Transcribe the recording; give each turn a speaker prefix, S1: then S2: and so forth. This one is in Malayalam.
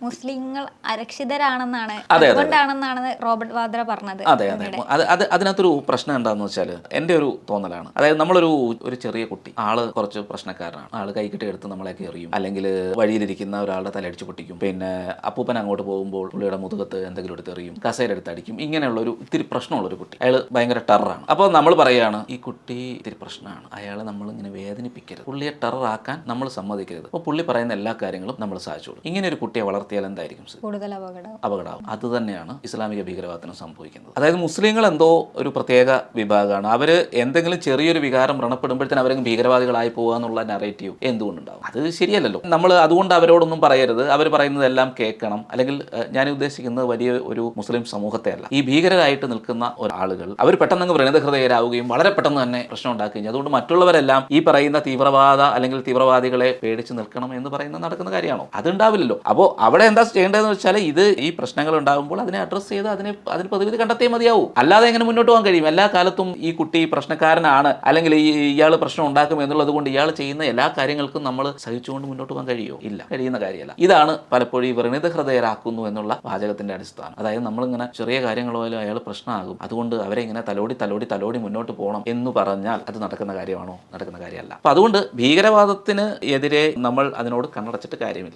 S1: മുസ്ലിങ്ങൾ അരക്ഷിതരാണെന്നാണ്,
S2: അതെ.
S1: അതുകൊണ്ടാണെന്നാണ് റോബർട്ട് വാദ്ര പറഞ്ഞത്.
S2: അതെ. അതിനകത്തൊരു പ്രശ്നം എന്താണെന്ന് വെച്ചാൽ എൻ്റെ ഒരു തോന്നലാണ്. അതായത് ഒരു ചെറിയ കുട്ടി, ആള് കുറച്ച് പ്രശ്നക്കാരനാണ്. ആള് കൈക്കിട്ട് എടുത്ത് നമ്മളെയൊക്കെ എറിയും, അല്ലെങ്കിൽ വഴിയിലിരിക്കുന്ന ഒരാളുടെ തലയടിച്ച് പൊട്ടിക്കും. പിന്നെ അപ്പൂപ്പൻ അങ്ങോട്ട് പോകുമ്പോൾ പുള്ളിയുടെ മുതുകത്ത് എന്തെങ്കിലും എടുത്ത് എറിയും, കസേര അടിക്കും. ഇങ്ങനെയുള്ള ഒരു ഇത്തിരി പ്രശ്നമുള്ള ഒരു കുട്ടി, അയാൾ ഭയങ്കര ടെററാണ്. അപ്പോൾ നമ്മൾ പറയുകയാണ് ഈ കുട്ടി ഇത്തിരി പ്രശ്നമാണ്, അയാളെ നമ്മൾ ഇങ്ങനെ വേദനിപ്പിക്കരുത്, പുള്ളിയെ ടെററാക്കാൻ നമ്മൾ സമ്മതിക്കരുത്. അപ്പോൾ പുള്ളി പറയുന്ന എല്ലാ കാര്യങ്ങളും നമ്മൾ സാധിച്ചു കൊടുക്കും. ഇങ്ങനെ ഒരു കുട്ടിയെ വളർത്തിയാൽ എന്തായിരിക്കും
S1: കൂടുതൽ
S2: അപകടമാവും. അത് തന്നെയാണ് ഇസ്ലാമിക ഭീകരവാദത്തിന് സംഭവിക്കുന്നത്. അതായത് മുസ്ലിങ്ങൾ എന്തോ ഒരു പ്രത്യേക വിഭാഗമാണ്, അവർ എന്തെങ്കിലും ചെറിയൊരു വികാരം വ്രണപ്പെടുമ്പോഴത്തേന് അവരെങ്കിലും ഭീകരവാദികളായി പോകുക എന്നുള്ള നറേറ്റീവ് എന്തുകൊണ്ടുണ്ടാവും? അത് ശരിയല്ലല്ലോ. നമ്മൾ അതുകൊണ്ട് അവരോടൊന്നും പറയരുത്, അവർ പറയുന്നതെല്ലാം കേൾക്കണം. അല്ലെങ്കിൽ ഞാൻ ഉദ്ദേശിക്കുന്നത് വലിയ ഒരു മുസ്ലിം സമൂഹത്തെ അല്ല, ഈ ഭീകരരായിട്ട് നിൽക്കുന്ന ആളുകൾ അവർ പെട്ടെന്ന് വ്രണതഹൃദയരാവുകയും വളരെ പെട്ടെന്ന് തന്നെ പ്രശ്നം ഉണ്ടാക്കുകയും അതുകൊണ്ട് മറ്റുള്ളവരെല്ലാം ഈ പറയുന്ന തീവ്രവാദികളെ പേടിച്ച് നിൽക്കണം എന്ന് പറയുന്നത് നടക്കുന്ന കാര്യമാണോ? അതുണ്ടാവില്ലല്ലോ. അപ്പോൾ അവിടെ എന്താ ചെയ്യേണ്ടതെന്ന് വെച്ചാൽ ഈ പ്രശ്നങ്ങൾ ഉണ്ടാകുമ്പോൾ അതിനെ അഡ്രസ്സ് ചെയ്ത് അതിന് പ്രതിവിധി കണ്ടെത്തിയേ മതിയാവും. അല്ലാതെ എങ്ങനെ മുന്നോട്ട് പോകാൻ കഴിയും? എല്ലാ കാലത്തും ഈ കുട്ടി പ്രശ്നക്കാരനാണ്, അല്ലെങ്കിൽ ഇയാൾ പ്രശ്നം ഉണ്ടാക്കും എന്നുള്ളത് കൊണ്ട് ഇയാൾ ചെയ്യുന്ന എല്ലാ കാര്യങ്ങൾക്കും നമ്മൾ സഹിച്ചുകൊണ്ട് മുന്നോട്ട് പോകാൻ കഴിയുമോ? ഇല്ല, കഴിയുന്ന കാര്യമല്ല. ഇതാണ് പലപ്പോഴും ഈ വ്രണിത ഹൃദയരാക്കുന്നു എന്നുള്ള വാചകത്തിന്റെ അടിസ്ഥാനം. അതായത് നമ്മളിങ്ങനെ ചെറിയ കാര്യങ്ങൾ പോലും അയാൾ പ്രശ്നമാകും, അതുകൊണ്ട് അവരെ ഇങ്ങനെ തലോടി മുന്നോട്ട് പോകണം എന്ന് പറഞ്ഞാൽ അത് നടക്കുന്ന കാര്യമാണോ? നടക്കുന്ന കാര്യമല്ല. അപ്പൊ അതുകൊണ്ട് ഭീകരവാദത്തിന് എതിരെ നമ്മൾ അതിനോട് കണ്ണടച്ചിട്ട് കാര്യമില്ല.